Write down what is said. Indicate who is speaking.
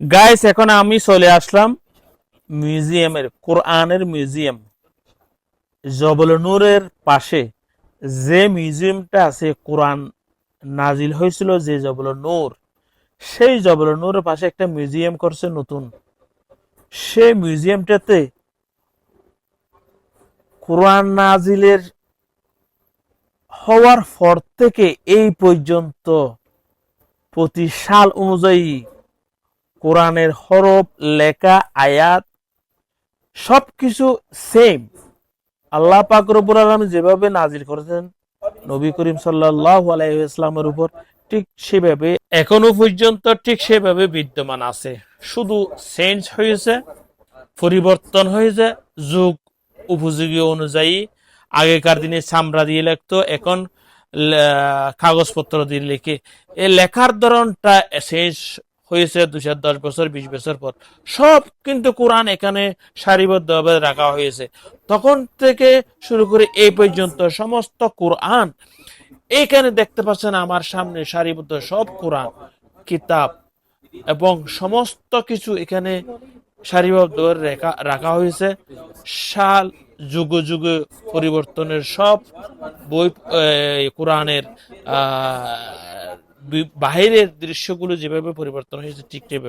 Speaker 1: Guys, এখন আমি চলে আসলাম মিউজিয়ামের, কোরআনের মিউজিয়াম। জবল নূরের পাশে যে মিউজিয়ামটা আছে, কোরআন নাজিল হয়েছিল যে জবল নূর, সেই জবল নূরের পাশে একটা মিউজিয়াম করছে নতুন। সেই মিউজিয়ামটাতে কোরআন নাজিলের হওয়ার পর থেকে এই পর্যন্ত প্রতি সাল অনুযায়ী কোরআনের হরফ, লেখা, আয়াত সবকিছু সেম। আল্লাহ পাক রব্বুল আলামিন যেভাবে নাজিল করেছেন নবী করিম সাল্লাল্লাহু আলাইহি ওয়াসাল্লামের উপর, ঠিক সেভাবে এখনো পর্যন্ত ঠিক সেভাবে বিদ্যমান আছে। শুধু চেঞ্জ হয়েছে, পরিবর্তন হয়েছে যুগ উপযোগী অনুযায়ী। আগেকার দিনে চামড়া দিয়ে লিখতো, এখন কাগজপত্র দিয়ে লিখে। এই লেখার ধরনটা চেঞ্জ হয়েছে 2010 বছর 20 বছর পর। সব কিন্তু কোরআন এখানে সারিবদ্ধভাবে রাখা হয়েছে। তখন থেকে শুরু করে এই পর্যন্ত সমস্ত কোরআন এইখানে দেখতে পাচ্ছেন আমার সামনে সারিবদ্ধ সব কোরআন কিতাব, এবং সমস্ত কিছু এখানে সারিবদ্ধ রাখা হয়েছে। সাল যুগে যুগে পরিবর্তনের সব বই, কোরআনের বাহিরের দৃশ্যগুলো যেভাবে পরিবর্তন হয়েছে ঠিক সেভাবে